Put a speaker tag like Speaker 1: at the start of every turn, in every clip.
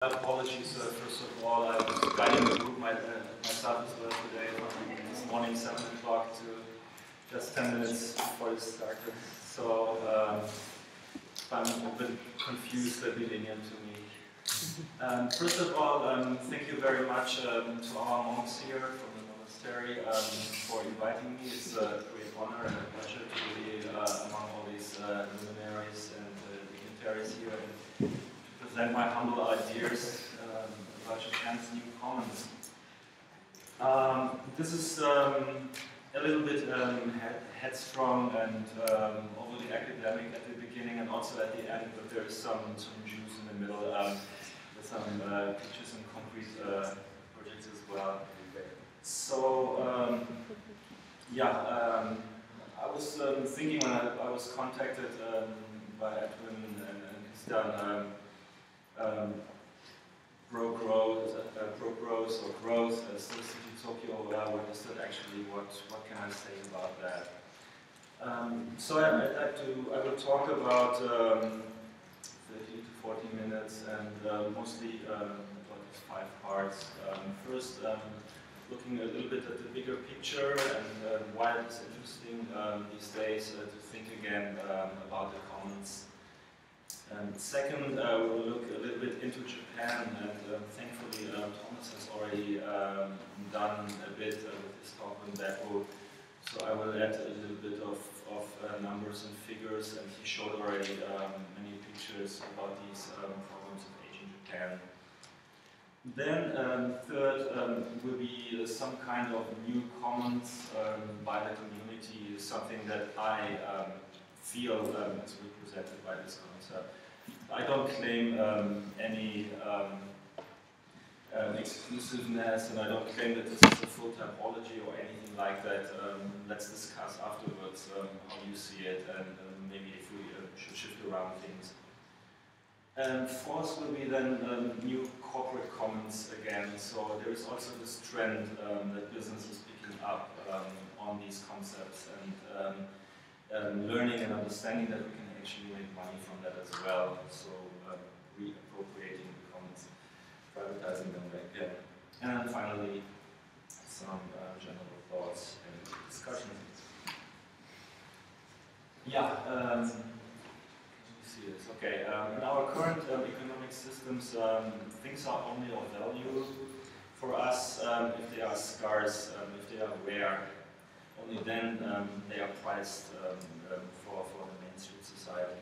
Speaker 1: Apologies, first of all, I was guiding the group myself as well today from this morning, 7 o'clock to just 10 minutes before it started. So I'm a bit confused, leading into me. First of all, thank you very much to our monks here from the monastery for inviting me. It's a great honor and a pleasure to be among all these luminaries and dignitaries here. And present my humble ideas about Japan's new commons. This is a little bit headstrong and overly academic at the beginning and also at the end, but there is some juice in the middle with some pictures and concrete projects as well. So, I was thinking when I was contacted by Edwin and he's done growth or growth, SCT2012, what is that actually? What can I say about that? So I will talk about 30 to 40 minutes and mostly about these 5 parts. First, looking a little bit at the bigger picture and why it is interesting these days to think again about the commons. And second, we'll look a little bit into Japan, and thankfully Thomas has already done a bit with his talk on Beppo, so I will add a little bit of numbers and figures, and he showed already many pictures about these problems of aging Japan. Then third will be some kind of new commons by the community, something that I feel is represented by this concept. I don't claim any exclusiveness, and I don't claim that this is a full typology or anything like that. Let's discuss afterwards how you see it, and maybe if we should shift around things. And fourth will be then new corporate commons again. So there is also this trend that business is picking up on these concepts and learning and understanding that we can actually make money from that as well. So reappropriating the commons, privatizing them back again. And then finally, some general thoughts and discussions. Yeah, see this. Okay, in our current economic systems, things are only of value for us if they are scarce, if they are rare. Only then they are priced for the mainstream society.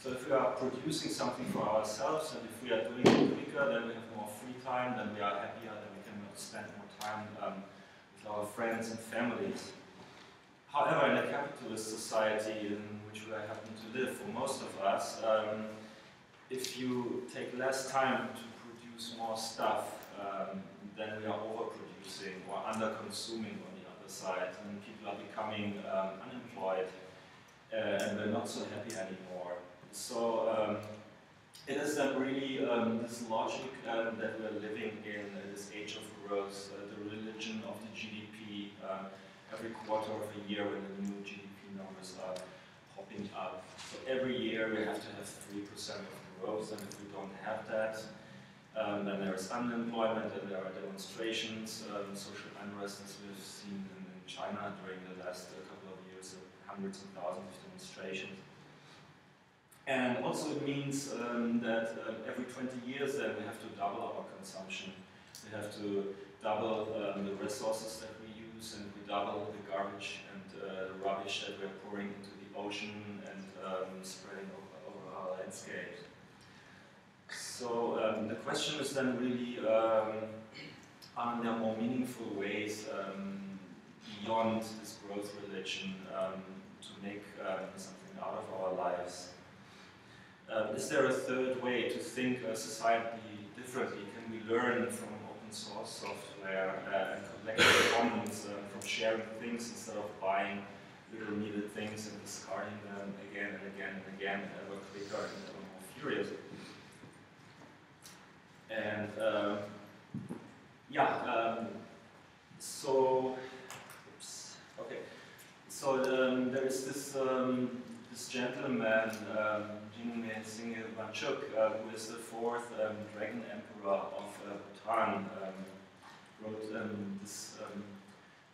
Speaker 1: So if we are producing something for ourselves, and if we are doing it quicker, then we have more free time, then we are happier, then we can spend more time with our friends and families. However, in a capitalist society in which we happen to live, for most of us, if you take less time to produce more stuff, then we are overproducing or under-consuming on the other side, and people are becoming unemployed, and they're not so happy anymore. So it is then really this logic that we're living in this age of growth, the religion of the GDP, every quarter of a year when the new GDP numbers are popping up. So every year we have to have 3% of growth, and if we don't have that, then there is unemployment and there are demonstrations, social unrest, as we've seen in China during the last couple of years, hundreds of thousands of demonstrations. And also it means that every 20 years then we have to double our consumption. We have to double the resources that we use, and we double the garbage and rubbish that we're pouring into the ocean and spreading over our landscapes. So the question is then really, are there more meaningful ways beyond this growth religion to make something out of our lives? Is there a third way to think a society differently? Can we learn from open source software and collective commons from sharing things instead of buying little needed things and discarding them again and again and again, ever quicker and ever more furious? And so there is this gentleman, Jingme Singye Wanchuk, who is the fourth Dragon Emperor of Bhutan, wrote this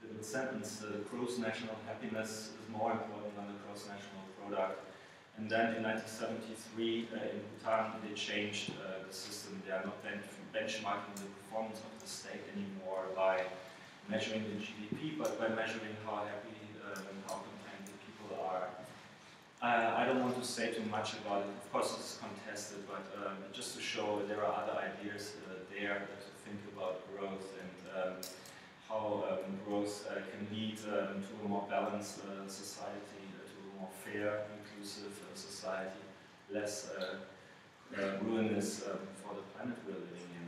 Speaker 1: little sentence: gross national happiness is more important than the gross national product. And then in 1973, in Bhutan, they changed the system. They are not benchmarking the performance of the state anymore by measuring the GDP, but by measuring how happy and how content the people are. I don't want to say too much about it. Of course, it's contested, but just to show there are other ideas there to think about growth and how growth can lead to a more balanced society, to a more fair, inclusive society, less ruinous for the planet we're living in.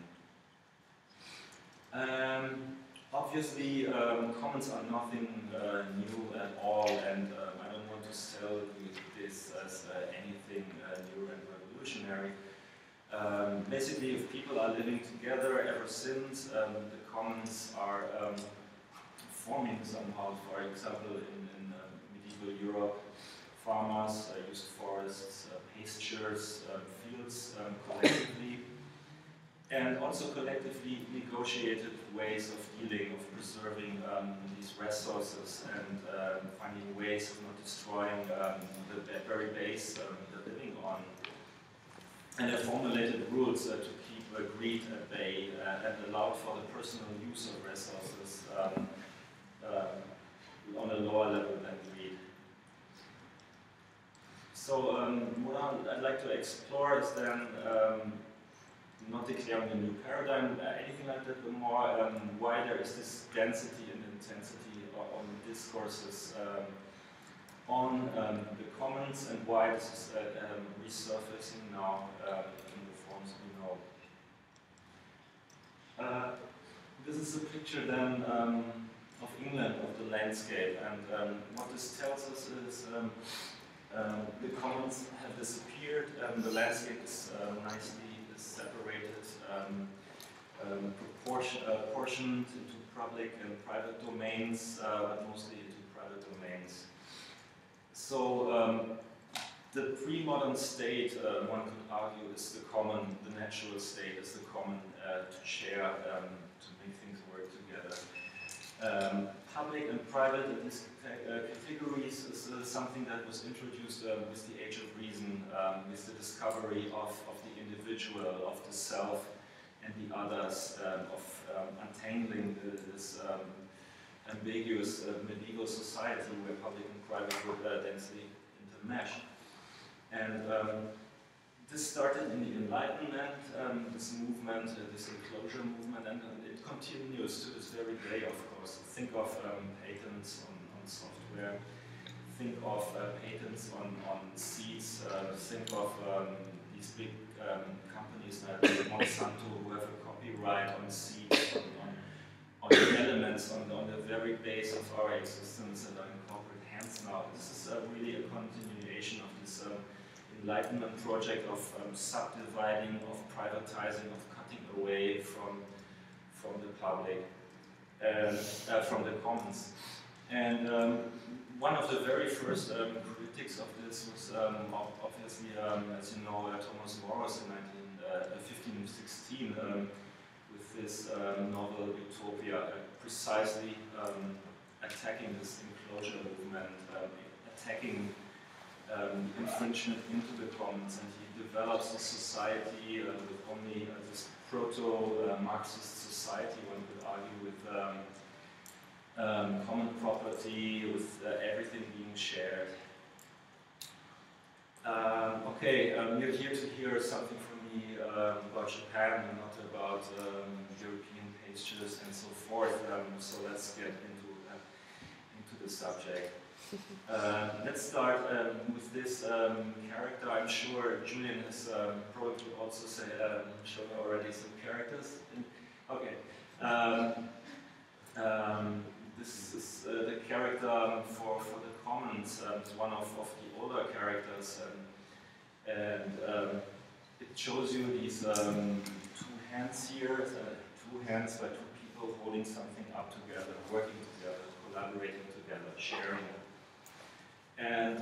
Speaker 1: Obviously, commons are nothing new at all, and I don't want to sell this as anything new and revolutionary. Basically, if people are living together ever since, the commons are forming somehow. For example, in medieval Europe, farmers used forests, pastures, fields collectively, and also collectively negotiated ways of dealing, of preserving these resources and finding ways of not destroying the very base they're living on. And they formulated rules to keep greed at bay and allowed for the personal use of resources on a lower level than greed. So what I'd like to explore is then not declaring a new paradigm, anything like that, but more why there is this density and intensity on discourses on the commons and why this is resurfacing now in the forms we know. This is a picture then of England, of the landscape, and what this tells us is the commons have disappeared, the landscape is nicely separated, portioned into public and private domains, but mostly into private domains. So the pre-modern state, one could argue, is the common, the natural state is the common to share, to make things work together. Public and private in these categories is something that was introduced with the Age of Reason, with the discovery of the individual, of the self and the others, of untangling this ambiguous medieval society where public and private were densely intermeshed. And this started in the Enlightenment, this movement, this enclosure movement, and it continues to this very day, of course. Think of patents on software, think of patents on seeds, think of these big companies like Monsanto who have a copyright on seeds, on the elements, on the very base of our existence and are in corporate hands now. This is really a continuation of this Enlightenment project of subdividing, of privatizing, of cutting away from the public, from the commons. And one of the very first critics of this was obviously, as you know, Thomas Morris in 1516 with this novel Utopia, precisely attacking this enclosure movement, attacking infringement into the commons, and he develops a society with only this proto-Marxist society, one could argue, with common property, with everything being shared. Okay, you're here to hear something from me about Japan and not about European pastures and so forth, so let's get into the subject. Let's start with this character. I'm sure Julian has probably also shown already some characters. Okay. This is the character for the commons. It's one of the older characters, and it shows you these two hands here, two hands by two people holding something up together, working together, collaborating together, sharing it. And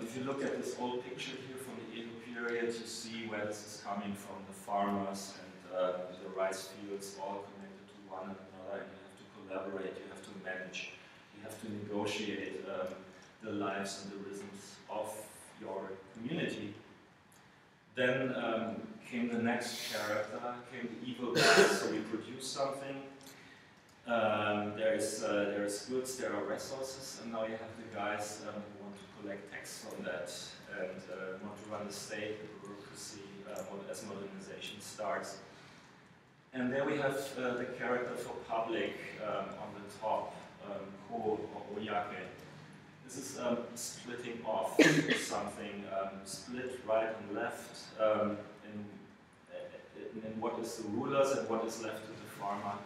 Speaker 1: if you look at this old picture here from the Edo period, you see where this is coming from, the farmers and the rice fields all connected to one another, and you have to collaborate, you have to manage, you have to negotiate the lives and the rhythms of your community. Then came the next character, came the evil guy, so we produce something. There is goods, there are resources, and now you have the guys who want to collect tax from that and want to run the state, the bureaucracy, as modernization starts. And there we have the character for public on the top, Ko or Oyake. This is splitting off something, split right and left in what is the rulers and what is left to the farmer.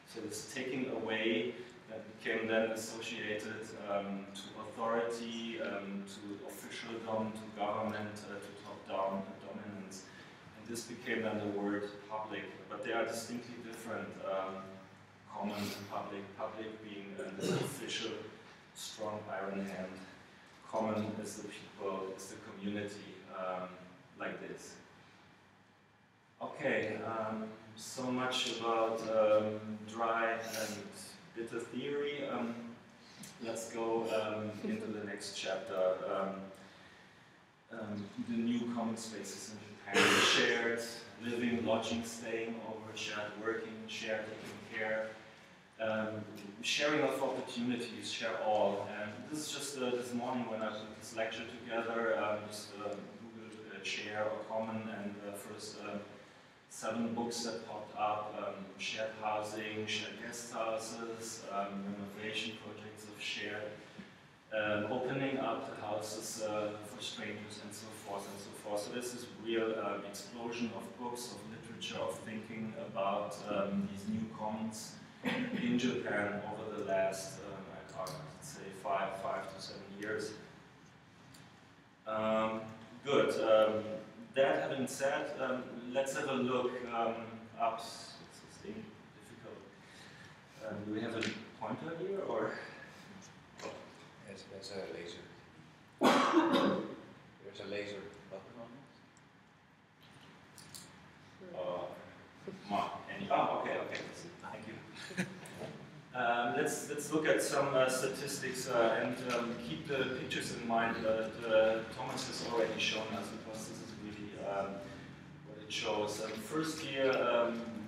Speaker 1: So it's taking away, that became then associated to authority, to officialdom, to government, to top-down dominance. And this became then the word public, but they are distinctly different. Common and public, public being this official, strong iron hand. Common is the people, is the community, like this. Okay, so much about dry and bitter theory. Let's go into the next chapter. The new common spaces in Japan. Shared living, lodging, staying over, shared working, shared taking care. Sharing of opportunities, share all. And this is just this morning when I put this lecture together, just Googled share or common, and first 7 books that popped up, shared housing, shared guest houses, renovation projects of shared, opening up the houses for strangers and so forth and so forth. So this is real explosion of books, of literature, of thinking about these new commons in Japan over the last, I'd say 5 to 7 years. Good. That having said, let's have a look up. It's difficult. Do we have a pointer here, or?
Speaker 2: Yes, there's a laser. There's a laser button on it.
Speaker 1: Okay. Thank you. Let's look at some statistics and keep the pictures in mind that Thomas has already shown us, because this is really what it shows. First here,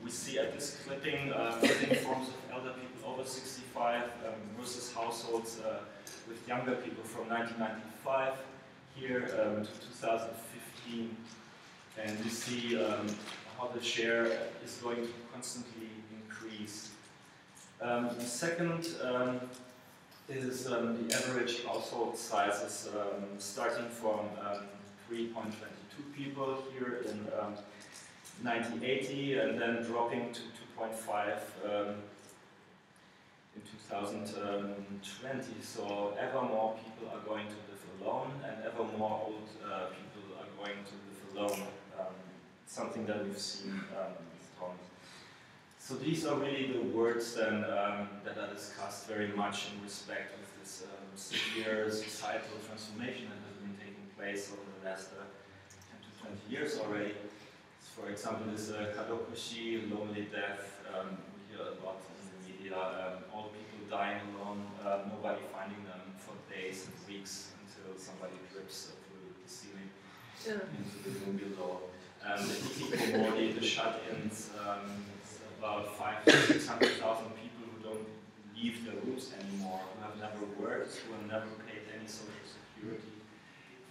Speaker 1: we see at this clipping living forms of elder people over 65 versus households with younger people from 1995 here to 2015, and we see how the share is going to constantly increase. The second is the average household sizes, starting from 3.22 people here in 1980, and then dropping to 2.5 in 2020. So ever more people are going to live alone, and ever more old people are going to live alone. Something that we've seen with Tom. So these are really the words then that are discussed very much in respect with this severe societal transformation that has been taking place over the last 10 to 20 years already. For example, this kadokushi, lonely death, we hear a lot in the media, old people dying alone, nobody finding them for days and weeks until somebody drips through the ceiling into the room below. The hikikomori, the shut-ins, about 500,000 to 600,000 people who don't leave their rooms anymore, who have never worked, who have never paid any social security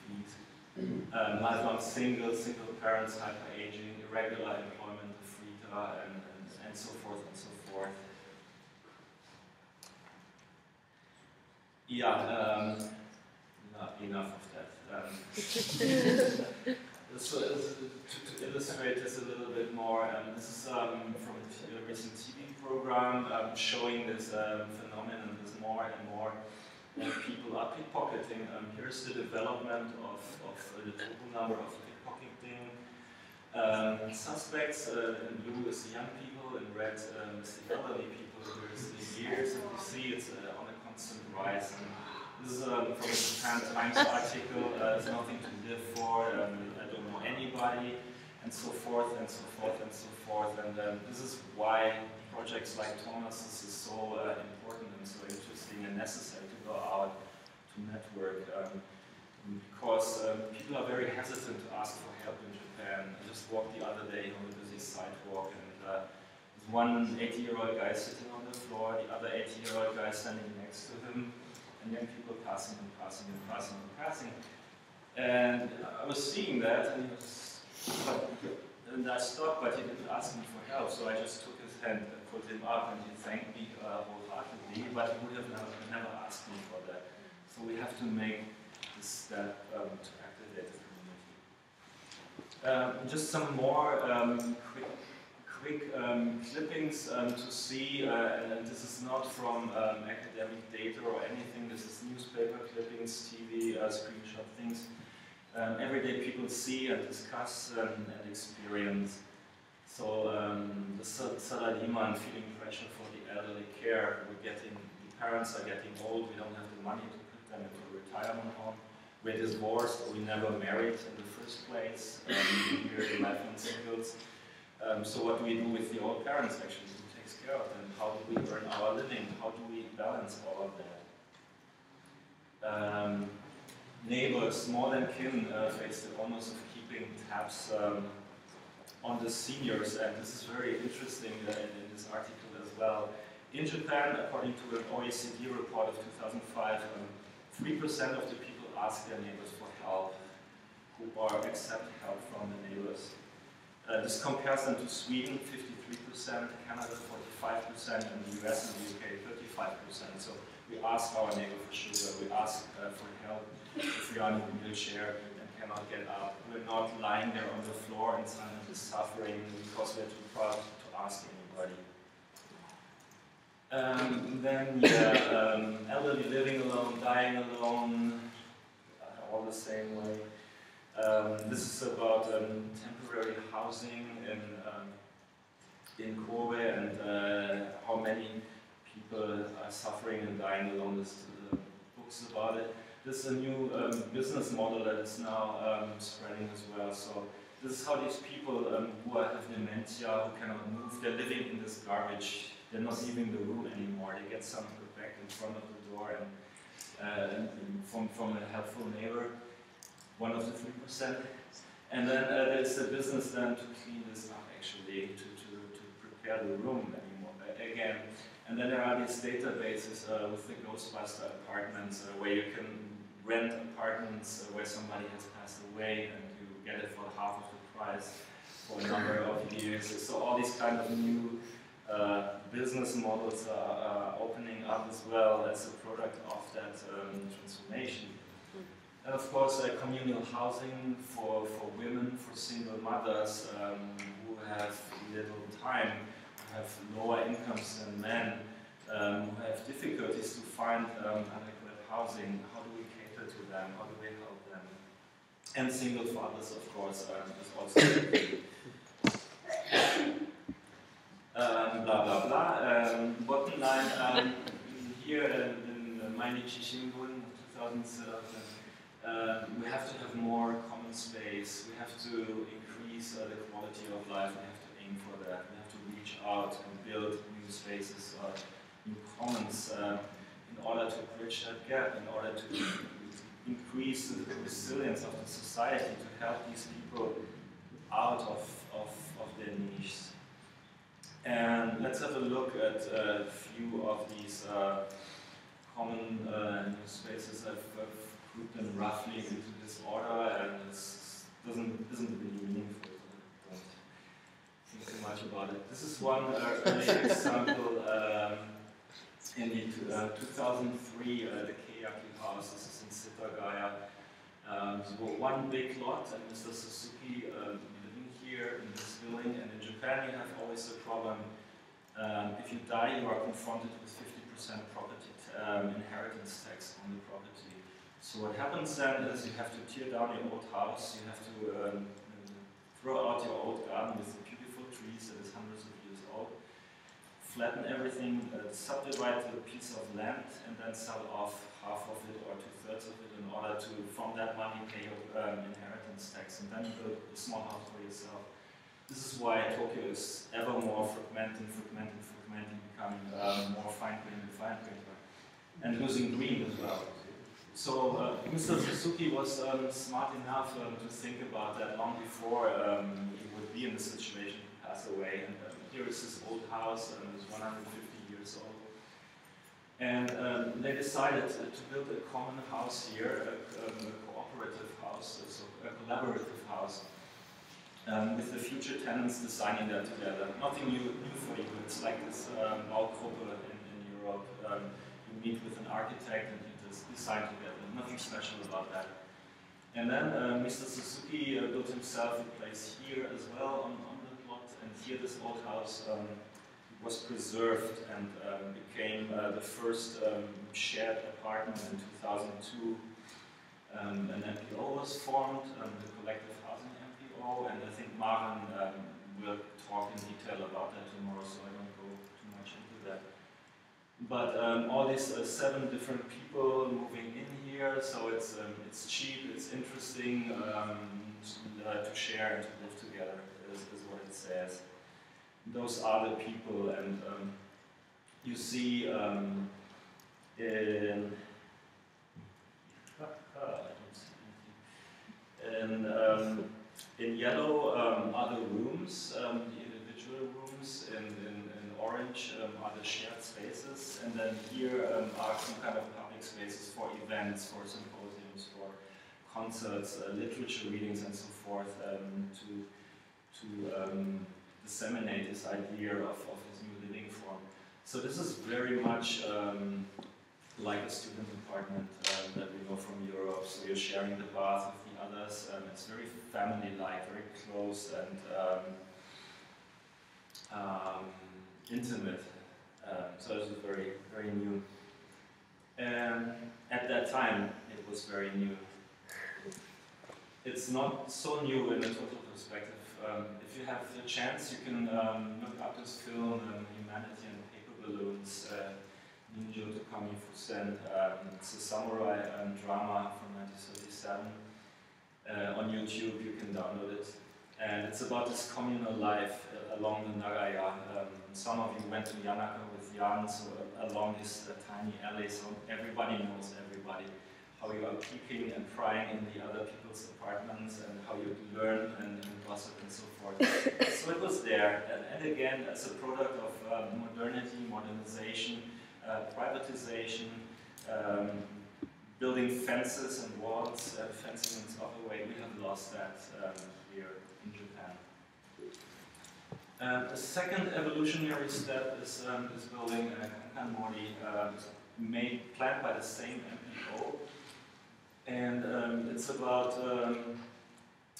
Speaker 1: fees. Lifelong single parents, hyper-aging, irregular employment, frita, and so forth and so forth. Yeah, enough of that. So to illustrate this a little bit more, this is from a recent TV program showing this phenomenon. There's more and more people are pickpocketing. Here's the development of the total number of pickpocketing suspects. In blue is the young people, in red is the elderly people. Here's the years, and you see it's on a constant rise. And This is from a Japan Times article. There's nothing to live for. I don't know anybody, and so forth and so forth and so forth. And this is why projects like Thomas's is so important and so interesting and necessary to go out to network. Because people are very hesitant to ask for help in Japan. I just walked the other day on a busy sidewalk, and there's one 80-year-old guy sitting on the floor, the other 80-year-old guy standing next to him, and young people passing and passing and passing and passing. And I was seeing that, and I stopped, but he didn't ask me for help, so I just took his hand and put him up, and he thanked me wholeheartedly, but he would have never asked me for that. So we have to make this step to activate the community. Just some more quick clippings to see, and this is not from academic data or anything, this is newspaper clippings, TV, screenshot things. Everyday people see and discuss and experience. So the Salariman feeling pressure for the elderly care, the parents are getting old, we don't have the money to put them into a retirement home. We're divorced or we never married in the first place. We're lifelong singles. So what do we do with the old parents actually? Who takes care of them? How do we earn our living? How do we balance all of that? Neighbors, more than kin, face the onus of keeping tabs on the seniors, and this is very interesting in this article as well. In Japan, according to an OECD report of 2005, 3% of the people ask their neighbors for help, or accept help from the neighbors. This compares them to Sweden, 53%, Canada, 45%, and the US and the UK, 35%. So we ask our neighbor for sugar, we ask for help if we are in a wheelchair and cannot get up. We're not lying there on the floor and silently suffering because we're too proud to ask anybody. Elderly living alone, dying alone, all the same way. This is about temporary housing in Kobe and how many people are suffering and dying alone. There's books about it. This is a new business model that is now spreading as well. So this is how these people who have dementia, who cannot move, they're living in this garbage. They're not leaving the room anymore. They get some back in front of the door and from a helpful neighbor, one of the 3%. And then there's a business then to clean this up actually, to prepare the room again. And then there are these databases with the Ghostbuster apartments where you can rent apartments where somebody has passed away and you get it for half of the price for a number of years. So all these kind of new business models are opening up as well as a product of that transformation. And of course, communal housing for women, for single mothers who have little time, who have lower incomes than men, who have difficulties to find adequate housing. How do we cater to them? How do we help them? And single fathers, of course, is also blah blah blah. Bottom line, here in Mainichi Shimbun, 2007, we have to have more common space. We have to increase the quality of life. We have to aim for that. We have to reach out and build new spaces, new commons, in order to bridge that gap, in order to increase the resilience of the society, to help these people out of their niche. And let's have a look at a few of these common new spaces. I've grouped them roughly into this order, and it isn't really meaningful. I don't think too much about it. This is one early example in the 2003 the Keiyaki house. This is in Setagaya. So one big lot, and Mr. Suzuki living here in this building. And in Japan, you have always a problem. If you die, you are confronted with 50% property inheritance tax on the property. So what happens then is you have to tear down your old house, you have to throw out your old garden with beautiful trees that is hundreds of years old, flatten everything, subdivide a piece of land, and then sell off half of it or 2/3 of it in order to, from that money, pay inheritance tax, and then build a small house for yourself. This is why Tokyo is ever more fragmenting, becoming more fine-grained and fine-grained, and losing green as well. So Mr. Suzuki was smart enough to think about that long before he would be in the situation to pass away. And here is his old house, it's 150 years old. And they decided to build a common house here, a cooperative house, so a collaborative house, with the future tenants designing that together. Nothing new for you. It's like this Baugruppe in Europe. You meet with an architect and you just design together. Nothing special about that. And then Mr. Suzuki built himself a place here as well on the plot. And here this old house was preserved and became the first shared apartment in 2002. An MPO was formed, the collective housing MPO, and I think Maren will talk in detail about that tomorrow, so I don't go too much into that. But all these 7 different people moving in here, so it's cheap, it's interesting to share and to live together, is what it says. Those are the people, and you see in yellow are the rooms, the individual rooms, in orange are the shared spaces, and then here are some kind of public spaces for events, for symposiums, for concerts, literature readings, and so forth, to disseminate this idea of his new living form. So this is very much like a student apartment that we know from Europe. So you're sharing the bath with the others. It's very family-like, very close and intimate. So this is very, very new. And at that time, it was very new. It's not so new in a total perspective. If you have the chance, you can look up this film, Humanity and Paper Balloons, Ninjo Tokami Fusen. It's a samurai drama from 1937. On YouTube, you can download it. And it's about this communal life along the Nagaya. Some of you went to Yanaka with Jan, so along this tiny alley, so everybody knows everybody. How you are peeking and prying in the other people's apartments, and how you learn and gossip and so forth. So it was there, and again, as a product of modernity, modernization, privatization, building fences and walls, fencing in other way. We have lost that here in Japan. The second evolutionary step is building Kankan Mori, planned by the same MPO. And it's about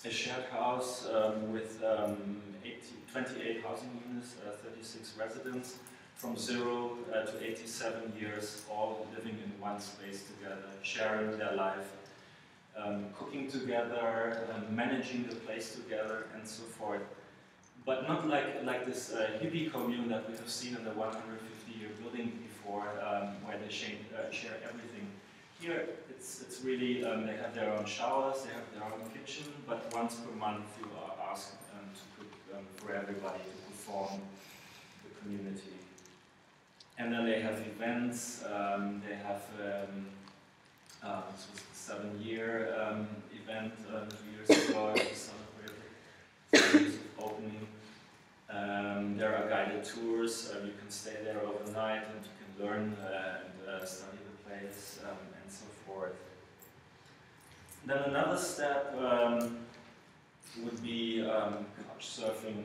Speaker 1: a shared house with 28 housing units, 36 residents, from 0 to 87 years, all living in one space together, sharing their life, cooking together, managing the place together, and so forth. But not like this hippie commune that we have seen in the 150-year building before, where they share everything. Here, it's really, they have their own showers, they have their own kitchen, but once per month you are asked to cook for everybody, to perform the community. And then they have events, they have, this was the 7-year event 2 years ago, it was celebrated, 7 years of opening. There are guided tours, you can stay there overnight and you can learn and study the place and so forth. Then another step would be couch surfing,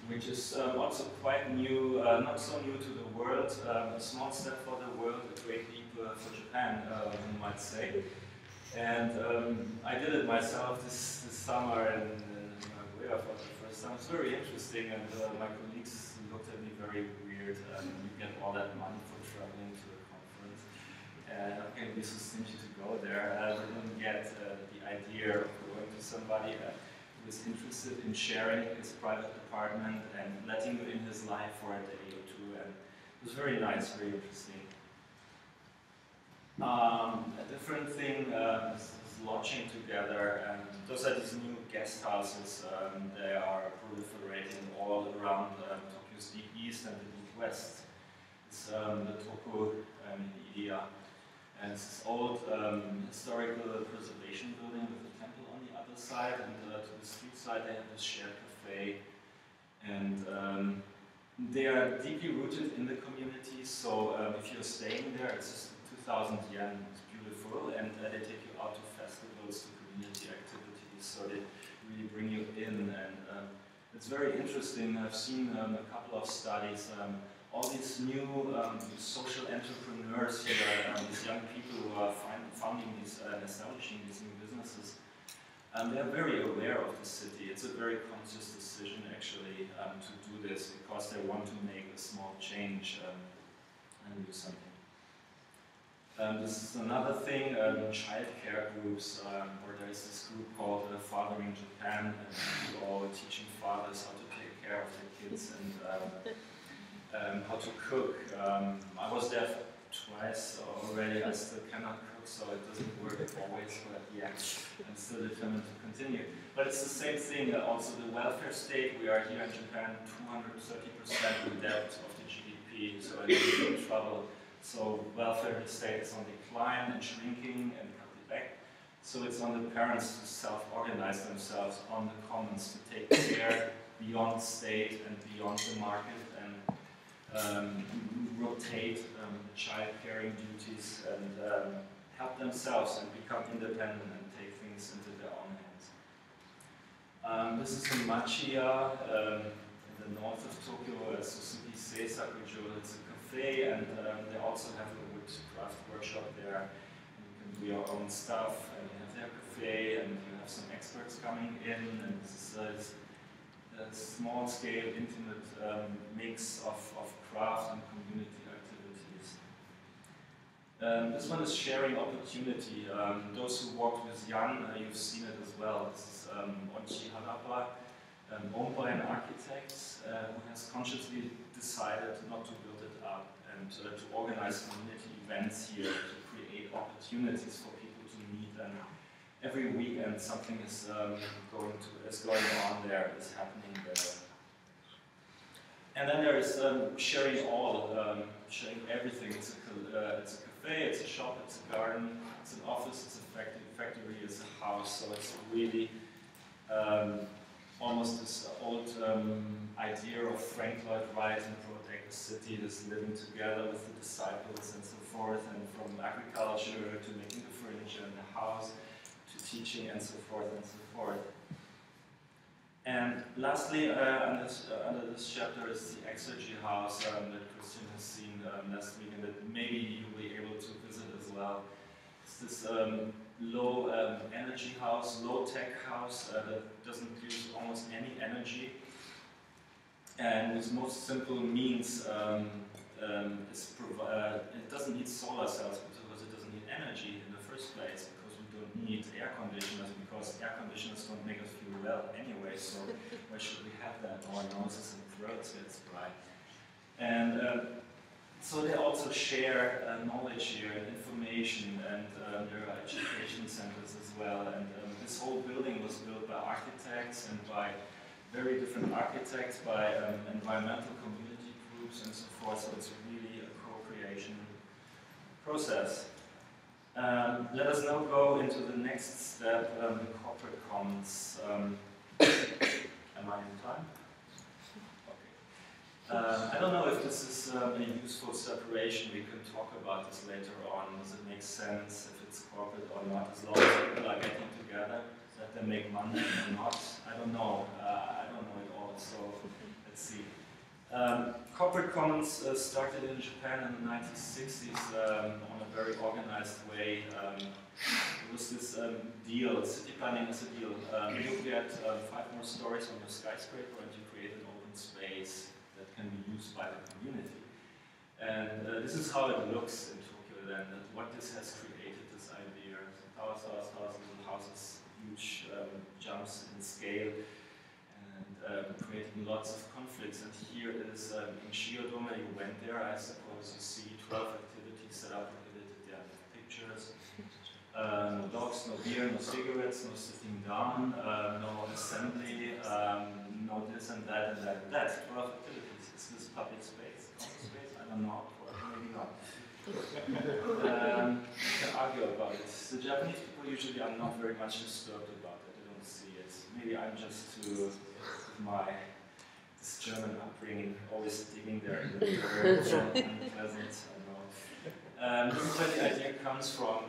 Speaker 1: which is also quite new, not so new to the world, a small step for the world, a great leap for Japan, one might say. And I did it myself this summer in Nagoya for the first time. It's very interesting, and my colleagues looked at me very weird. You get all that money for traveling to a conference. Okay, we so stingy to go there. I didn't get the idea of going to somebody who is interested in sharing his private apartment and letting you in his his life for a day or two, and it was very nice, very interesting. A different thing is lodging together, and those are these new guest houses. They are proliferating all around Tokyo's deep east and the deep west. It's the Toko Idea, and it's this old historical preservation building with a temple on the other side, and to the street side they have this shared cafe, and they are deeply rooted in the community. So if you're staying there, it's just 2,000 yen, it's beautiful, and they take you out to festivals, to community activities, so they really bring you in, and it's very interesting. I've seen a couple of studies, all these new social entrepreneurs here, these young people who are founding these and establishing these new businesses, they're very aware of the city. It's a very conscious decision actually to do this, because they want to make a small change and do something. This is another thing, child care groups, where there is this group called Fathering Japan, and people all teaching fathers how to take care of their kids and how to cook. I was there twice already. I still cannot cook, so it doesn't work always, but yeah, I'm still determined to continue. But it's the same thing, also the welfare state. We are here in Japan 230% in debt of the GDP, so I'm in big trouble. So welfare state is on decline and shrinking and cut back. So it's on the parents to self-organize themselves on the commons, to take care beyond state and beyond the market, and rotate the child caring duties, and help themselves and become independent and take things into their own hands. This is in Machiya, in the north of Tokyo, Suzuki Seisakujo. It's a cafe, and they also have a wood craft workshop there. You can do your own stuff, and you have their cafe, and you have some experts coming in, and this is a small-scale, intimate mix of craft and community activities. This one is sharing opportunity. Those who worked with Jan, you've seen it as well. This is Onchi Harapa, owned by an architect who has consciously decided not to build it up, and to organize community events here, to create opportunities for people to meet, and every weekend something is going on there, is happening there. And then there is sharing all, sharing everything. It's a cafe, it's a shop, it's a garden, it's an office, it's a factory, it's a house. So it's really almost this old idea of Frank Lloyd Wright and Protect the City, this living together with the disciples and so forth, and from agriculture to making the furniture in the house, to teaching and so forth and so forth. And lastly, under this chapter is the Exergy House that Christian has seen last week, and that maybe you'll be able to visit as well. It's this low energy house, low tech house that doesn't use almost any energy, and with most simple means it doesn't need solar cells because it doesn't need energy in the first place, because we don't need air conditioners, because air conditioners don't make us feel well anyway, so why should we have that? Our noses and throats gets dry. And so they also share knowledge here and information, and there are education centers as well. And this whole building was built by architects, and by very different architects, by environmental community groups and so forth. So it's really a co-creation process. Let us now go into the next step, the corporate commons. Am I in time? I don't know if this is a useful separation. We can talk about this later on. Does it make sense if it's corporate or not? As long as people are getting together, that they make money or not? I don't know. I don't know it all. So let's see. Corporate commons started in Japan in the 1960s on a very organized way. It was this deal. City planning is a deal. You get 5 more stories on your skyscraper, and you create an open space that can be used by the community. And this is how it looks in Tokyo then, that what this has created, this idea. Towers, little houses, huge jumps in scale. And creating lots of conflicts. And here is in Shiodome, you went there, I suppose you see 12 activities set up prohibited, yeah, pictures. No dogs, no beer, no cigarettes, no sitting down, no assembly, no this and that and that and that. 12 activities. Is this public space? Common space? I don't know. Maybe not. You can argue about it. The Japanese people usually are not very much disturbed about it. They don't see it. Maybe I'm just too, this German upbringing, always digging there in the dirt and unpleasant. This is where the idea comes from.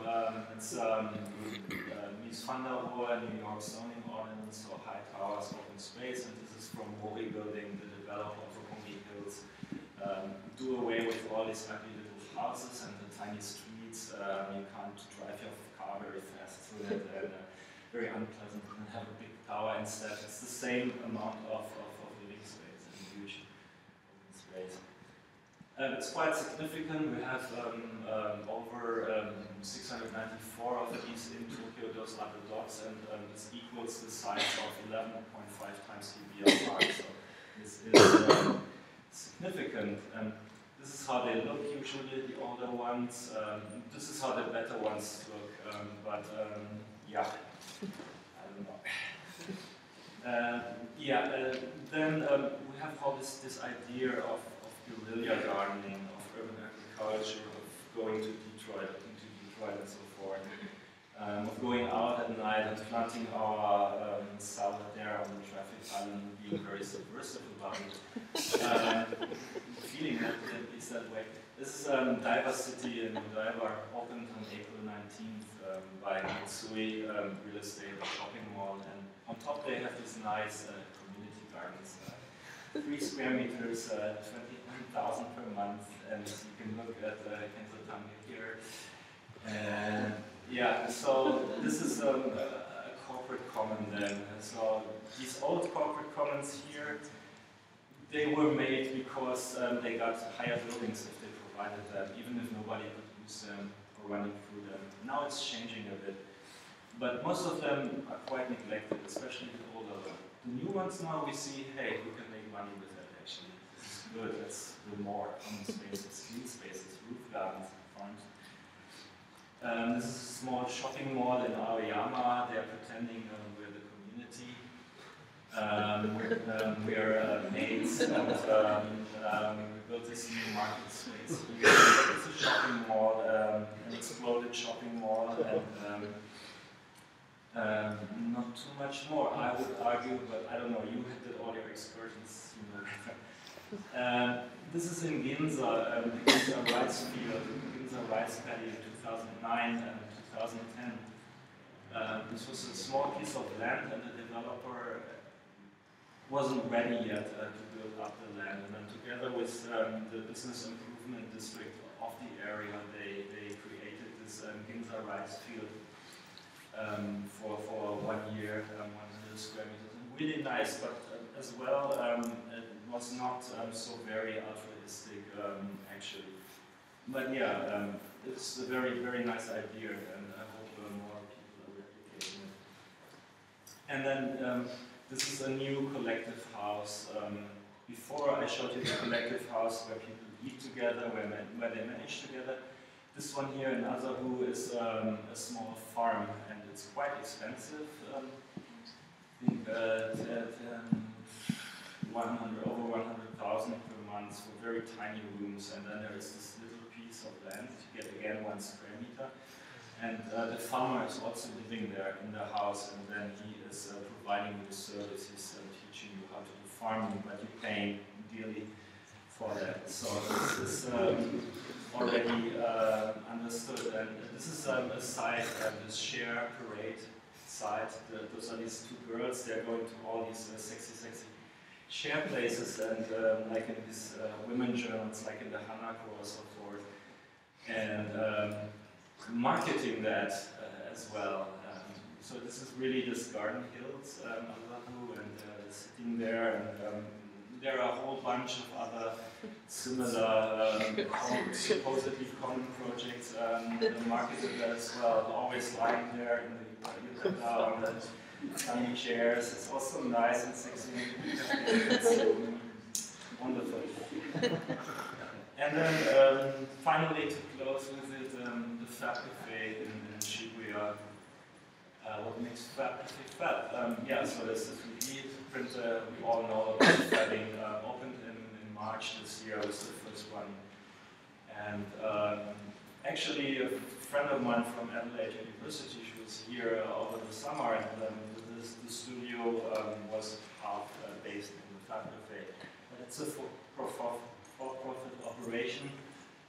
Speaker 1: It's Mies van der Rohe, New York zoning ordinance, or high towers, open space, and this is from Mori Building, the developer of Mori Hills. Do away with all these ugly little houses and the tiny streets. You can't drive your car very fast through it, and very unpleasant, and have a big tower instead. It's the same amount of living space and huge open space. It's quite significant. We have over 694 of these in Tokyo, those are the dots, and this equals the size of 11.5 times EBL Park. So this is significant. And this is how they look usually, the older ones. This is how the better ones look. Yeah, I don't know. Then we have all this idea of guerrilla gardening, of urban agriculture, of going to Detroit, and so forth, of going out at night and planting our salad there on the traffic island, being very subversive about it, feeling that at least that way. This is Daiwa City in Daiwa, opened on April 19th by Mitsui Real Estate Shopping Mall, and on top they have these nice community gardens. 3 square meters, 20,000 per month, and you can look at Kenzotange here. And yeah, so this is a corporate common then. So these old corporate commons here, they were made because they got higher buildings if they provided them, even if nobody could use them or running through them. Now it's changing a bit. But most of them are quite neglected, especially the older ones. The new ones now we see, hey, we can make money with that actually. This is good, let's do more common spaces, green spaces, roof gardens, farms. This is a small shopping mall in Aoyama. They're pretending we're the community. We're maids, and we built this new market space here. It's a shopping mall, an exploded shopping mall, and not too much more, I would argue, but I don't know, you did all your excursions, you know better. This is in Ginza, the Ginza rice field, Ginza rice paddy in 2009 and 2010. This was a small piece of land, and the developer wasn't ready yet to build up the land. And then together with the business improvement district of the area, they created this Ginza rice field for 1 year, 100 square meters. And really nice, but as well, it was not so very altruistic actually. But yeah, it's a very, very nice idea, and I hope more people are replicating it. And then this is a new collective house. Before I showed you the collective house where people eat together, where they manage together. This one here in Azahu is a small farm, and it's quite expensive. I think over 100,000 per month for very tiny rooms, and then there is this little piece of land. You get again 1 square meter, and the farmer is also living there in the house, and then he is providing you the services and teaching you how to do farming, but you're paying dearly for that. So this is already understood, and this is a site, this share parade site. Those are these 2 girls. They're going to all these sexy share places, and like in these women journals, like in the Hanako or so forth, and marketing that as well. So this is really this Garden Hills, Azahu, and sitting there, and there are a whole bunch of other similar supposedly common projects marketed as well, always lying there in the yukata tiny chairs. It's also nice and sexy. It's wonderful. And then finally, to close with it, the Fab Cafe in Shibuya. What makes Fab Cafe Fab? Yeah, so this is the 3D printer. We all know about fabbing. Opened in March this year, was the first one. And actually, a friend of mine from Adelaide University, she was here over the summer, and the studio was half based in the Fab Cafe. But it's a for-profit operation,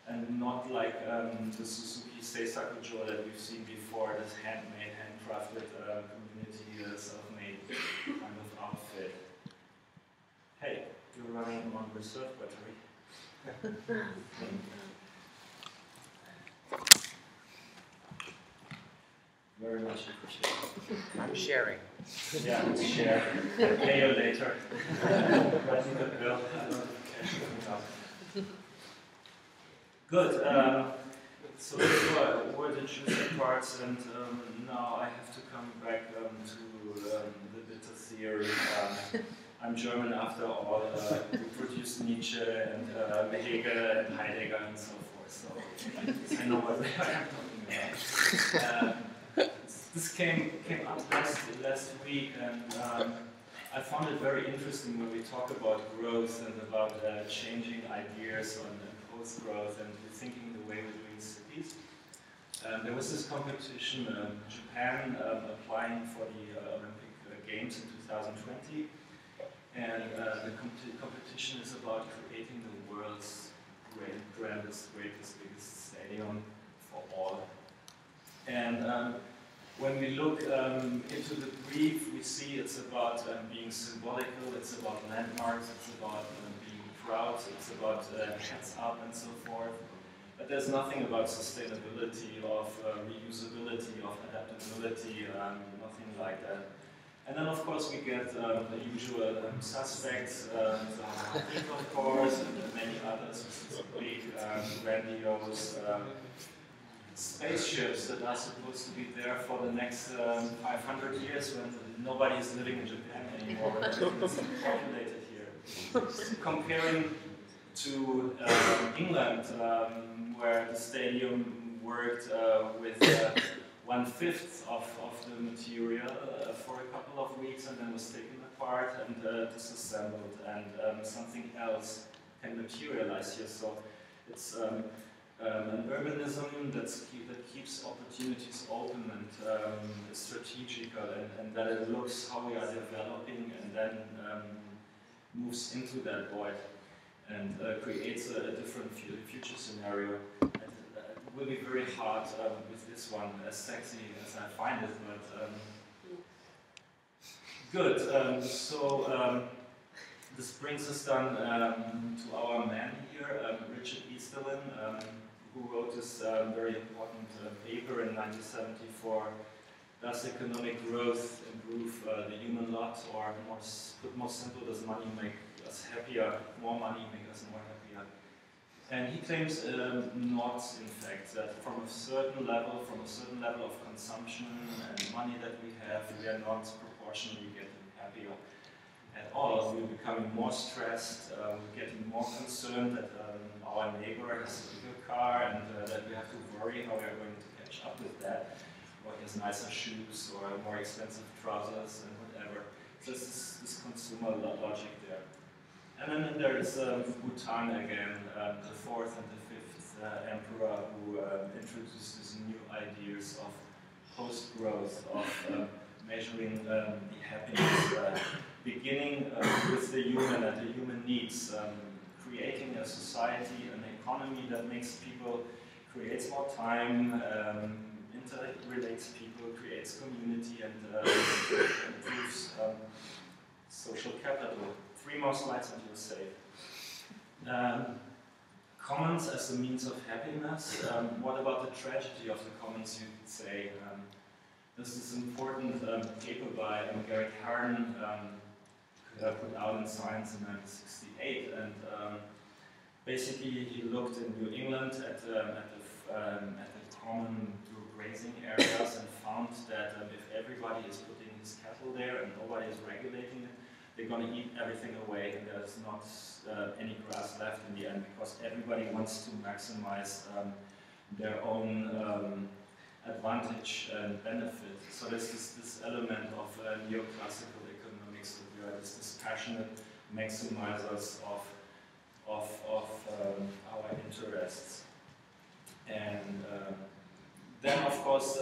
Speaker 1: and not like the Suzuki Seisakujo that we've seen before, this handmade, handcrafted community, self-made kind of outfit. Hey, you're running on reserve battery. Very much appreciated.
Speaker 2: I'm sharing.
Speaker 1: Yeah, let's share. I'll pay you later. Writing the bill. Good. So those were the juicy parts, and now I have to come back to the bitter theory. I'm German after all. We produced Nietzsche and Hegel and Heidegger and so forth, so I know what I'm talking about. This came up last week, and I found it very interesting when we talk about growth and about changing ideas on post-growth and rethinking the way we're doing cities. There was this competition, Japan applying for the Olympic Games in 2020, and the competition is about creating the world's grandest, greatest, biggest stadium for all. And when we look into the brief, we see it's about being symbolical, it's about landmarks, it's about being proud, it's about heads up and so forth. But there's nothing about sustainability, of reusability, of adaptability, nothing like that. And then of course we get the usual suspects, of course, and many others, big, grandiose, spaceships that are supposed to be there for the next 500 years when nobody is living in Japan anymore, when it's populated here. Comparing to England, where the stadium worked with 1/5 of the material for a couple of weeks and then was taken apart and disassembled, and something else can materialize here. So it's an urbanism that keeps opportunities open and is strategical, and that it looks how we are developing and then moves into that void and creates a different future scenario. And, it will be very hard with this one, as sexy as I find it, but good. So this brings us then to our man here, Richard Easterlin, who wrote this very important paper in 1974. Does economic growth improve the human lot, or put more simple, does money make us happier? More money make us more happier? And he claims not, in fact, that from a certain level of consumption and money that we have, we are not proportionally getting happier at all. We're becoming more stressed, we're getting more concerned that our neighbor has a bigger car and that we have to worry how we are going to catch up with that, or he has nicer shoes or more expensive trousers and whatever. Just this consumer logic there. And then there is Bhutan again, the 4th and the 5th emperor, who introduced these new ideas of post-growth, of measuring the happiness, beginning with the human and the human needs, creating a society, an economy that makes people, creates more time, interrelates people, creates community, and improves social capital. 3 more slides and you're safe. Commons as a means of happiness. What about the tragedy of the commons, you could say? This is an important paper by Garrett Harden, put out in Science in 1968, and basically he looked in New England at the common grazing areas and found that if everybody is putting his cattle there and nobody is regulating it, they're going to eat everything away, and there's not any grass left in the end, because everybody wants to maximize their own advantage and benefit. So there's this element of neoclassical economics, that we are this passionate maximizers of our interests. And then, of course,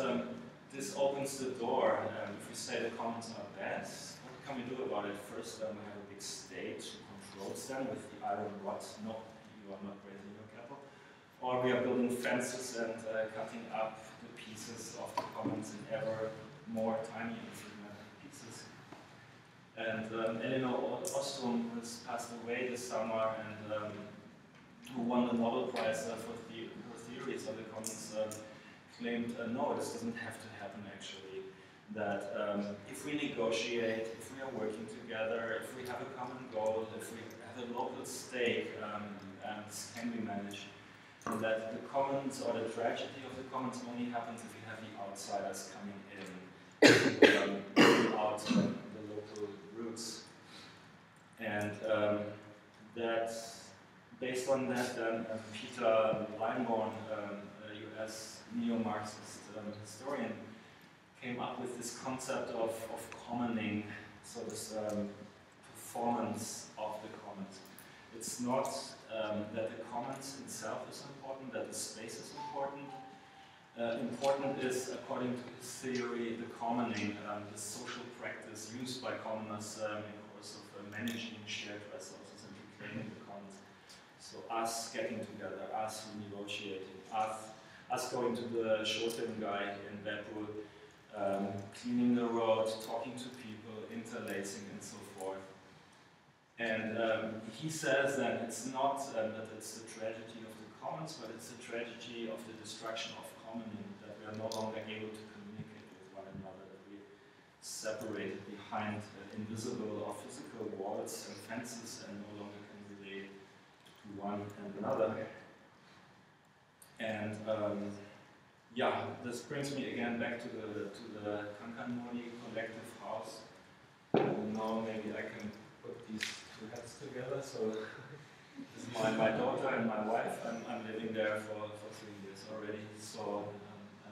Speaker 1: this opens the door. If we say the commons are bad, what can we do about it? First, we have a big state who controls them with the iron rod. No, you are not grazing your cattle. Or we are building fences and cutting up the pieces of the commons in ever more tiny insignificant pieces. And Elinor Ostrom, who has passed away this summer and who won the Nobel Prize for her theories of the commons, claimed, no, this doesn't have to happen actually. That if we negotiate, if we are working together, if we have a common goal, if we have a local stake, and this can be managed, and that the commons or the tragedy of the commons only happens if you have the outsiders coming in, bringing out the local roots. And that, based on that, Peter Weinborn, a US neo-Marxist historian, came up with this concept of commoning, so this performance of the commons. It's not that the commons itself is important, that the space is important. Important is, according to his theory, the commoning, the social practice used by commoners in the course of managing shared resources and reclaiming the commons. So us getting together, us negotiating, us going to the Schoten guy in Beppu, cleaning the road, talking to people, interlacing and so forth. And he says that it's not that it's the tragedy of the commons, but it's the tragedy of the destruction of commoning, that we are no longer able to communicate with one another, that we are separated behind invisible or physical walls and fences and no longer can relate to one and another. And yeah, this brings me again back to the Kankanmori collective house. And now maybe I can put these two heads together. So this is my daughter and my wife. I'm living there for 3 years already, so I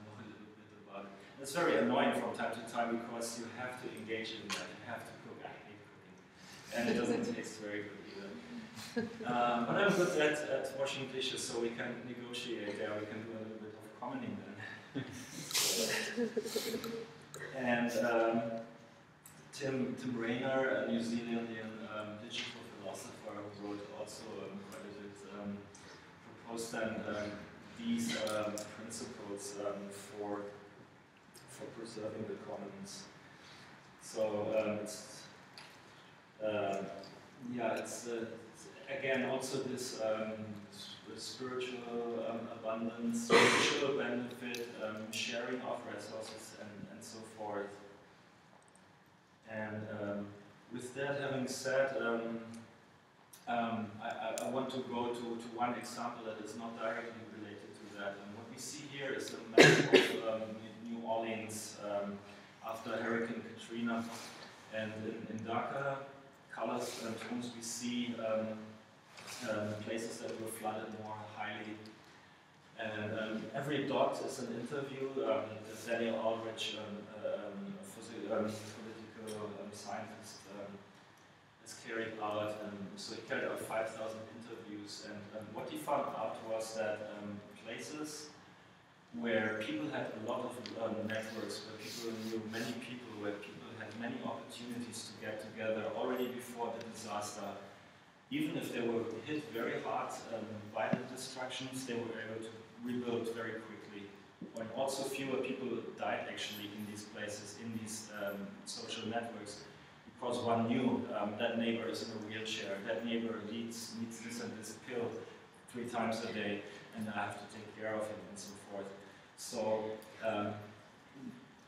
Speaker 1: know a little bit about it. It's very annoying from time to time because you have to engage in that. You have to cook. I hate cooking, and it doesn't taste very good either. But I'm good at washing dishes, so we can negotiate there. We can do a little bit of commoning then. And Tim Raynor, a New Zealandian digital philosopher, who wrote also quite a bit, proposed then these principles for preserving the commons. So it's again also this spiritual abundance, spiritual benefit, sharing of resources and so forth. And with that having said, I want to go to one example that is not directly related to that. And what we see here is the map of New Orleans after Hurricane Katrina. And in darker colors and tones we see places that were flooded more highly. And every dot is an interview. Daniel Aldrich, political scientist, has carried out, so he carried out 5,000 interviews. And what he found out was that places where people had a lot of networks, where people knew many people, where people had many opportunities to get together already before the disaster, even if they were hit very hard by the destructions, they were able to rebuild very quickly. And also fewer people died actually in these places, in these social networks, because one knew that neighbor is in a wheelchair, that neighbor needs this and this pill 3 times a day, and I have to take care of him and so forth. So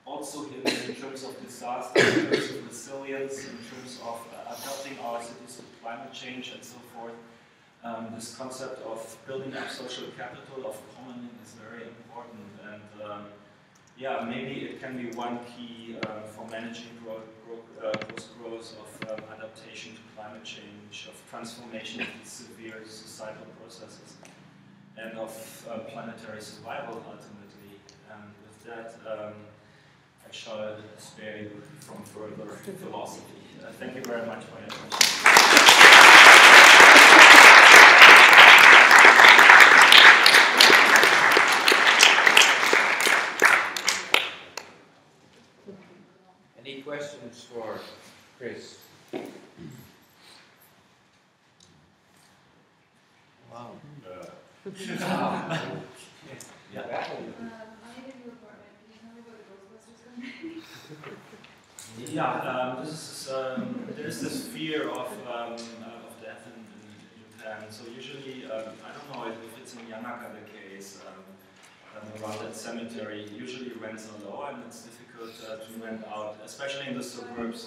Speaker 1: also in terms of disaster, in terms of resilience, in terms of adapting our cities to climate change and so forth, this concept of building up social capital, of commoning, is very important. And yeah, maybe it can be one key for managing post-growth of adaptation to climate change, of transformation of these severe societal processes, and of planetary survival ultimately. And with that, I shall spare you from further philosophy. Thank you very much for your attention.
Speaker 2: Any questions for Chris? Wow.
Speaker 1: Yeah.
Speaker 3: I need a new apartment. Can you tell me what the Ghostbusters company?
Speaker 1: Yeah, there is this fear of death in Japan. So usually, I don't know if it's in Yanaka the case, around that cemetery, usually rents are low and it's difficult to rent out, especially in the suburbs.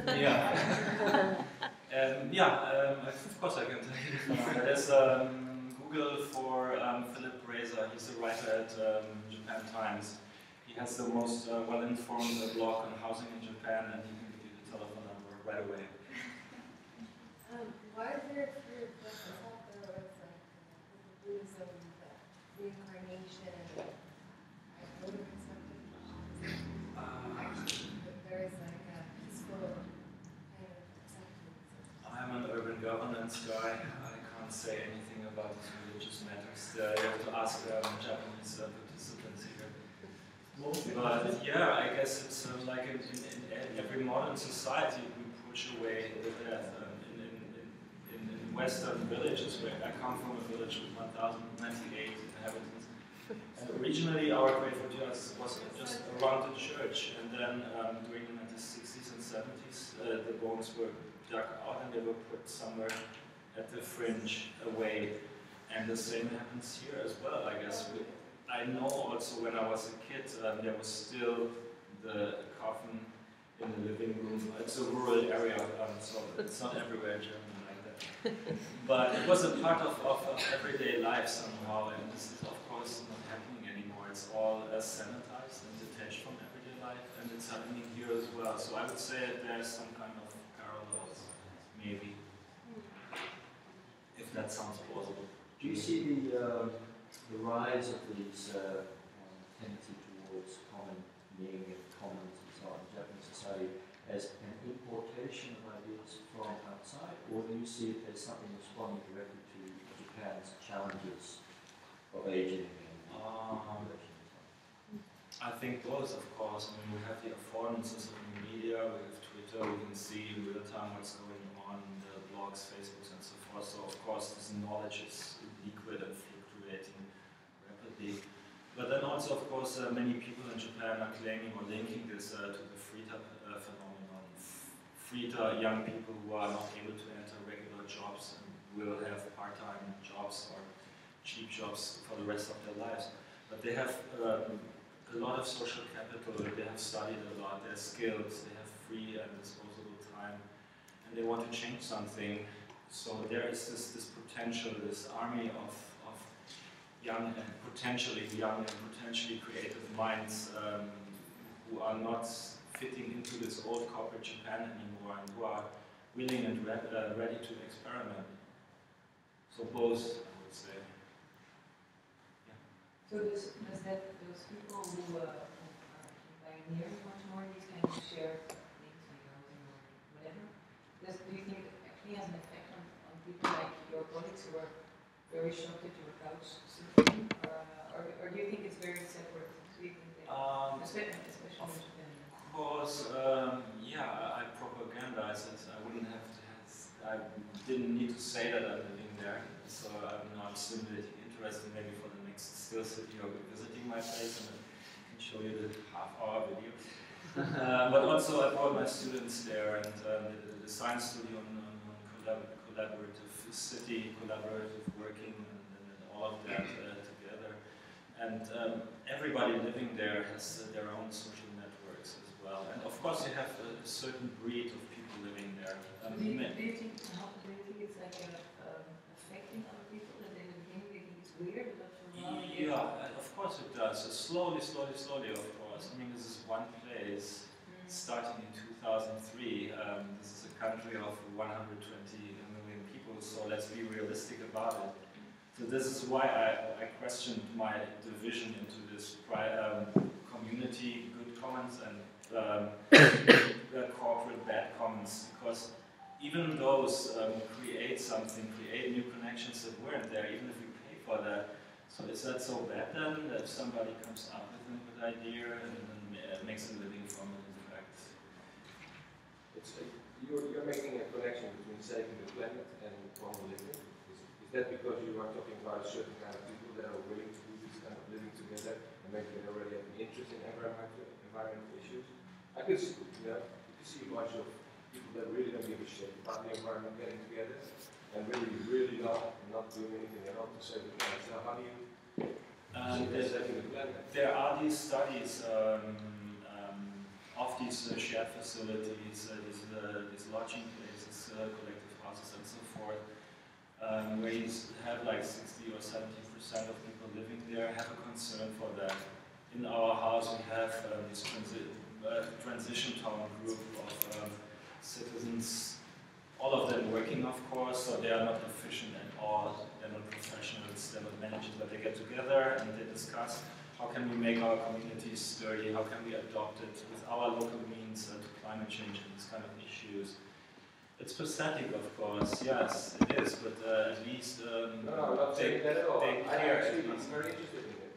Speaker 1: Yeah. Of course I can tell you. There's Google for Philip Brazer. He's a writer at Japan Times. He has the most well-informed blog on housing in Japan, and he can give you the telephone number right away.
Speaker 3: Why is there a fear of death? I thought there was like Buddhism, reincarnation, motor consumption. Actually, there is like a peaceful kind of acceptance.
Speaker 1: I'm an urban governance guy. I can't say anything about these religious matters. You have to ask Japanese participants here. But yeah, I guess it's like in every modern society, we push away the death. In Western villages, where I come from a village with 1,098 inhabitants, and originally our graveyard was just around the church, and then during the 1960s and 70s, the bones were dug out and they were put somewhere at the fringe away. And the same happens here as well, I guess. I know also when I was a kid, there was still the coffin in the living room. It's a rural area, so it's not everywhere in Germany like that. But it was a part of everyday life somehow, and this is of course not happening anymore. It's all sanitized and detached from everyday life, and it's happening here as well. So I would say that there's some kind of parallels, maybe, if that sounds plausible.
Speaker 4: Do you see the rise of these tendency towards being of commons and so on in Japanese society as an importation of ideas from outside, or do you see it as something responding directly to Japan's challenges of aging and population and so on?
Speaker 1: I think both, of course. I mean, we have the affordances of the media, we have Twitter, we can see in real time what's going on, the blogs, Facebooks, and so forth. So, of course, this knowledge is liquid and fluctuating rapidly. But then also, of course, many people in Japan are claiming or linking this to the Frita phenomenon. Frita, young people who are not able to enter regular jobs and will have part-time jobs or cheap jobs for the rest of their lives. But they have a lot of social capital, they have studied a lot, they're skilled, they have free and disposable time, and they want to change something. So there is this potential, this army of young and potentially creative minds who are not fitting into this old corporate Japan anymore and who are willing and ready to experiment. So both, I would say. Yeah.
Speaker 5: So does those people who are pioneering much more these kind of shared things like housing or whatever, do you think it actually has an effect on people like your colleagues who are very shocked at your couch sitting, or do you think it's very separate? Do you think that, especially in Japan?
Speaker 1: Of course, yeah, I propagandize it. I wouldn't have to. I didn't need to say that I'm living there, so I'm not stimulating interest. Maybe for the next still city or visiting my place, and I can show you the half-hour video. But also, I brought my students there, and the science studio on collaborative city, collaborative working, and all of that together. And everybody living there has their own social networks as well. And of course, you have a certain breed of people living there.
Speaker 5: Do you think it's like affecting other people that they do you think it's weird?
Speaker 1: Yeah, of course it does. slowly, of course. I mean, this is one place starting in 2003. This is a country of 120 million people, so let's be realistic about it. So this is why I questioned my division into this community good commons and corporate bad commons, because even those create something, create new connections that weren't there, even if we pay for that. So is that so bad then, that if somebody comes up with a good idea and makes a living from it, in fact?
Speaker 6: You're making a connection between saving the planet and common living. Is that because you are talking about a certain kind of people that are willing to do this kind of living together, and maybe they already have an interest in environmental issues? I could see, you could see a bunch of people that really don't give a shit about the environment getting together and really not doing anything at all to save the planet. So how do you see saving the planet?
Speaker 1: There are these studies of these shared facilities, these lodging places, collective houses, and so forth, where you have like 60 or 70% of people living there, have a concern for that. In our house, we have this transition town group of citizens, all of them working, of course, so they are not efficient at all. They're not professionals, they're not managers, but they get together and they discuss how can we make our communities sturdy, how can we adopt it with our local means to climate change and these kind of issues. It's pathetic, of course, yes, it is, but at least
Speaker 6: no, I'm not saying that at all.
Speaker 1: they care.
Speaker 6: I'm very interested in it.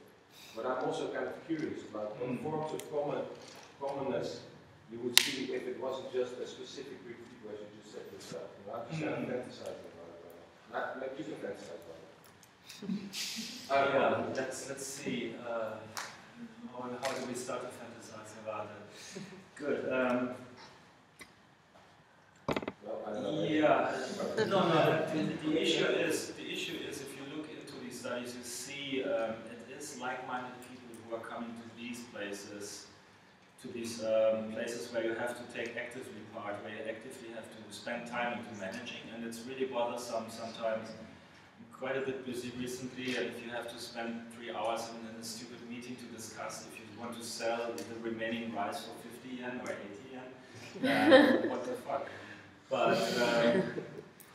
Speaker 6: But I'm also kind of curious about what forms of commonness you would see if it wasn't just a specific group of people, as you just said yourself. I'm just kind of fantasizing about it. Not make you can fantasize about it.
Speaker 1: Let's see. How do we start to fantasize about it? Good.
Speaker 6: Well, I don't know.
Speaker 1: Yeah. The issue is if you look into these studies, you see it is like-minded people who are coming to these places, places where you have to take actively part, where you actively have to spend time into managing, and it's really bothersome sometimes. I'm quite a bit busy recently, and if you have to spend 3 hours in a stupid meeting to discuss if you want to sell the remaining rice for 50 yen or 80 yen, what the fuck? But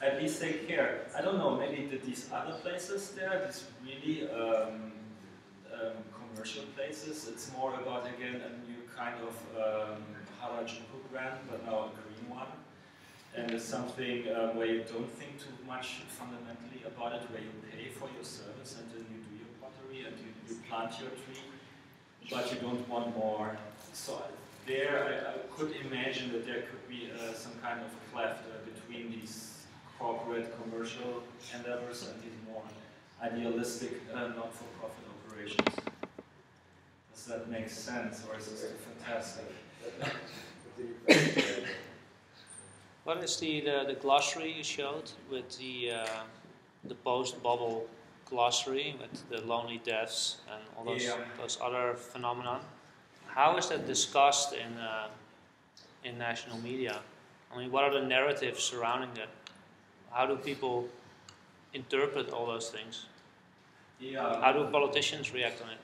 Speaker 1: at least they care. I don't know, maybe these other places there, these really commercial places, it's more about, again, a new kind of Harajuku brand, but now a green one. And it's something where you don't think too much fundamentally about it, where you pay for your service and then you do your pottery and you plant your tree, but you don't want more. So there, I could imagine that there could be some kind of cleft between these corporate commercial endeavors and these more idealistic not-for-profit operations. Does that make sense, or is this too fantastic?
Speaker 7: What is the glossary you showed with the post-bubble glossary with the lonely deaths and all those other phenomena? How is that discussed in national media? I mean, what are the narratives surrounding that? How do people interpret all those things?
Speaker 1: Yeah.
Speaker 7: How do politicians react on it?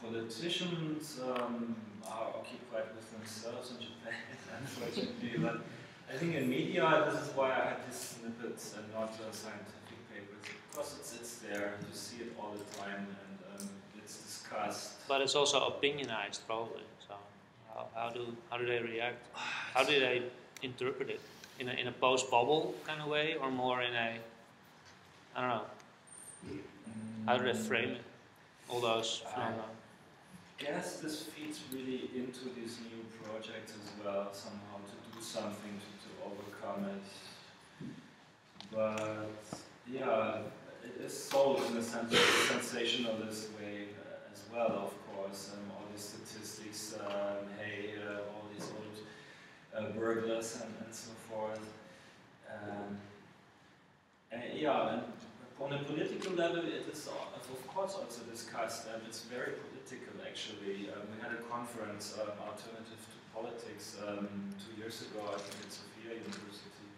Speaker 1: Politicians are occupied with themselves in Japan, unfortunately. But I think in media, this is why I had these snippets and not scientific papers, because it's there. You see it all the time, and it's discussed.
Speaker 7: But it's also opinionized, probably. So how do they react? How do they interpret it? In a post-bubble kind of way, or more in a, I don't know. How do they frame it? All those phenomena.
Speaker 1: I guess this feeds really into these new projects as well, somehow to do something to overcome it. But yeah, it is sold in a sensationalist way as well, of course. All these statistics, all these old burglars and so forth. And on a political level, it is of course also discussed, and it's very political actually. We had a conference, Alternative to Politics, 2 years ago, I think at Sophia University,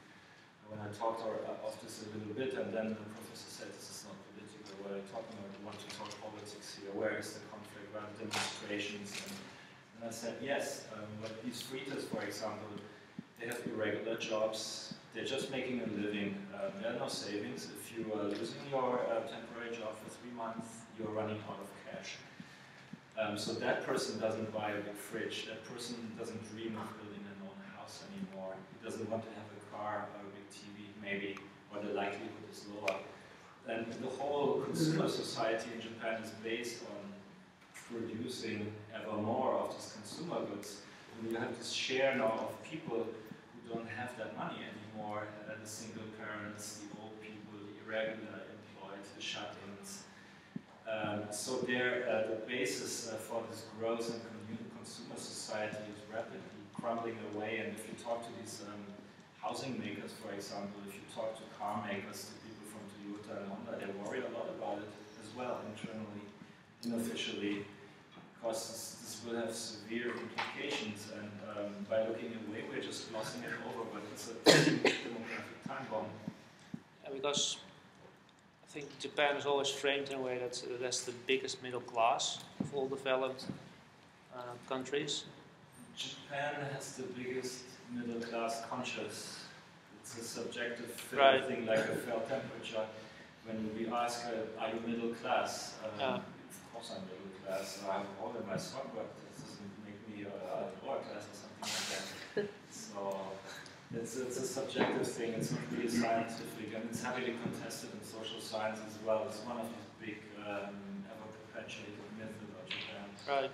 Speaker 1: when I talked of this a little bit, and then the professor said, this is not political, what are you talking about? You want to talk politics here, where is the conflict, where are the demonstrations? And I said, yes, but these fritters, for example, they have irregular jobs, they're just making a living, there are no savings. If you are losing your temporary job for 3 months, you're running out of cash. So that person doesn't buy a big fridge, that person doesn't dream of building an own house anymore. He doesn't want to have a car or a big TV, maybe, or the likelihood is lower. And the whole consumer society in Japan is based on producing ever more of these consumer goods. And you have this share now of people who don't have that money anymore, the single parents, the old people, the irregular employed, the shut-ins. So the basis for this growth in consumer society is rapidly crumbling away. And if you talk to these housing makers, for example, if you talk to car makers, to people from Toyota and Honda, they worry a lot about it as well, internally, unofficially, because this will have severe implications. And by looking away, we're just glossing it over, but it's a demographic time bomb.
Speaker 7: Yeah, because I think Japan is always framed in a way that that's the biggest middle class of all developed countries.
Speaker 1: Japan has the biggest middle class conscious. It's a subjective
Speaker 7: Right.
Speaker 1: thing, like a felt temperature. When we ask, are you middle class? Of course I'm middle class. I have a hole in my sock, but it doesn't make me lower class or something like that. So it's a subjective thing. It's not really scientific, and it's heavily contested in social science as well. It's one of these big, ever perpetuated myths about Japan.
Speaker 7: Right.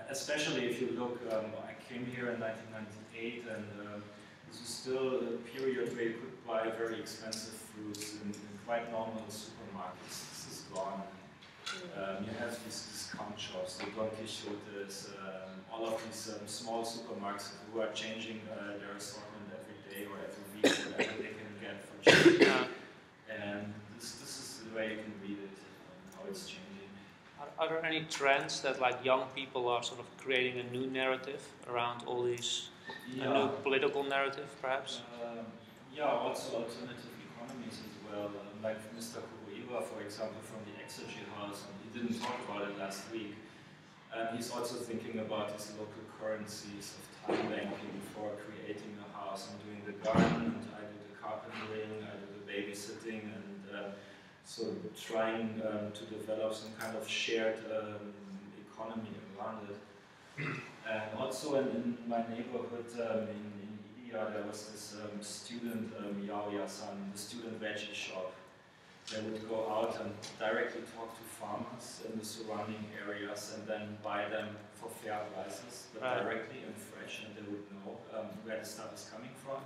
Speaker 1: Especially if you look, I came here in 1998, and this is still a period where you could buy very expensive fruits in quite normal supermarkets. This is gone. You have these discount shops, the Don Quixotes, all of these small supermarkets who are changing their assortment every day or every week, whatever they can get for cheap. And this is the way you can read it, how it's changing.
Speaker 7: Are there any trends that like young people are sort of creating a new narrative around all these, a new political narrative perhaps?
Speaker 1: Yeah, also alternative economies as well. Like Mr. Kuroiwa, for example, from the Exergy House, and he didn't talk about it last week. He's also thinking about these local currencies of time banking for creating a house. I'm doing the garden, and I do the carpentering, I do the babysitting, and so trying to develop some kind of shared economy around it. And also in my neighborhood in India, there was this student Yao-Ya-san, the student veggie shop. They would go out and directly talk to farmers in the surrounding areas and then buy them for fair prices, but directly and fresh, and they would know where the stuff is coming from.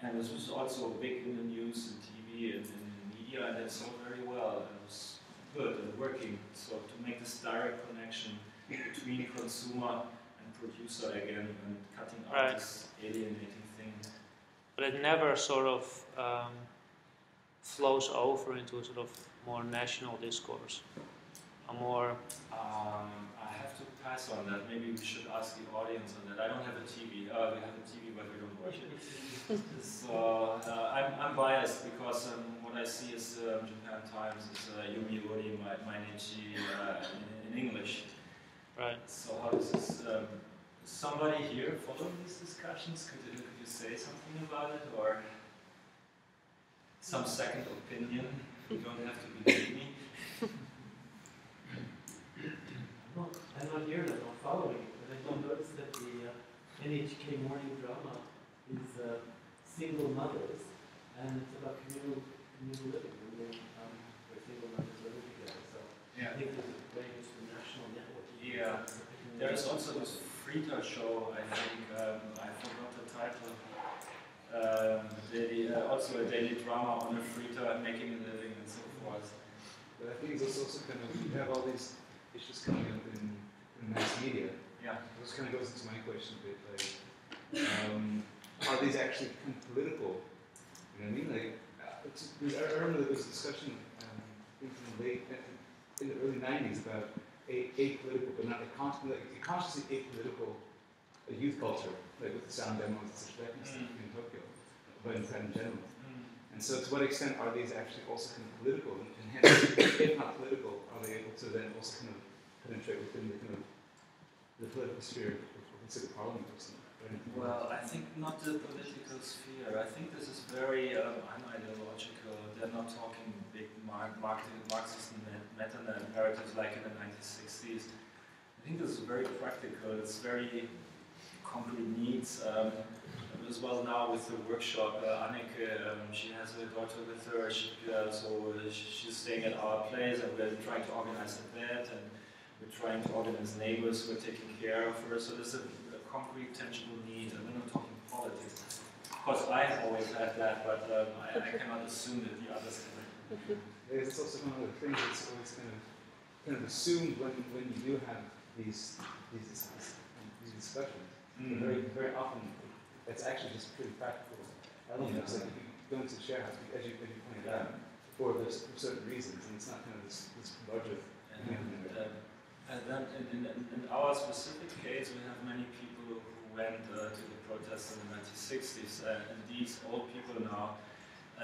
Speaker 1: And this was also big in the news and TV and in media, and it sold very well, and it was good and working. So to make this direct connection between consumer and producer again, and cutting out this alienating thing.
Speaker 7: But it never sort of flows over into a sort of more national discourse, a more...
Speaker 1: I have to pass on that. Maybe we should ask the audience on that. I don't have a TV. We have a TV, but we don't watch it. So I'm biased because what I see is Japan Times is Yomiuri, Mainichi in English.
Speaker 7: Right.
Speaker 1: So how does this... somebody here follow these discussions? Could you say something about it, or some second opinion? You don't have to believe me.
Speaker 8: I'm not here and I'm not following it, but I do notice that the NHK morning drama is single mothers, and it's about communal living, where single mothers are living together. So I think there's a very interesting national network.
Speaker 1: Yeah, there is also this Frita show, I think, I forgot the title. Also a daily drama on a Frita making a living and so forth.
Speaker 6: But I think it's also kind of, you have all these issues coming up in mass media.
Speaker 1: Yeah.
Speaker 6: This kind of goes into my question a bit, like, are these actually political? You know what I mean? Like, I remember there was a discussion in the early 90s about apolitical, but not a consciously apolitical youth culture, like with the sound demos and such like in Tokyo.
Speaker 9: but in general. And so to what extent are these actually also kind of political, and hence, if not political, are they able to then also kind of penetrate within the kind of the political sphere of the parliament or something?
Speaker 1: Well, I think not the political sphere. I think this is very unideological. They're not talking big Marxist meta-imperatives like in the 1960s. I think this is very practical. It's very concrete needs. As well now with the workshop, Anneke, she has a daughter with her, she's staying at our place, and we're trying to organize a bed, and we're trying to organize neighbors who are taking care of her. So there's a concrete, tangible need, and we're not talking politics. Of course, I have always had that, but I cannot assume that the others can.
Speaker 9: It's also one of the things that's always kind of assumed when you do have these discussions. Very, very often, it's actually just pretty practical elements. Like if you go into the share house, as you pointed out, for certain reasons, and it's not kind of this larger.
Speaker 1: And then in our specific case, we have many people who went to the protests in the 1960s, and these old people now,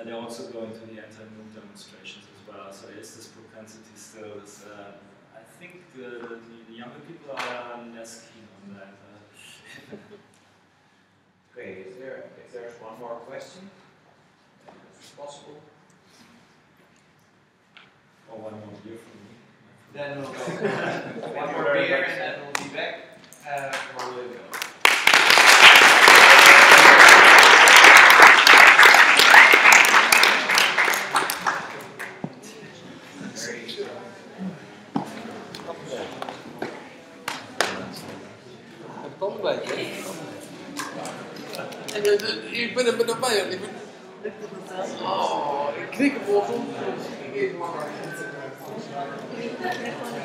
Speaker 1: they're also going to the anti-MOOC demonstrations as well. So there's this propensity still. I think the younger people are less keen on that.
Speaker 2: Okay, if there's one more question, if it's possible.
Speaker 1: Or one more beer from me.
Speaker 2: Then we'll go one more beer and then we'll be back for the
Speaker 10: Ik ben er met erbij. Oh, ik knik hem op.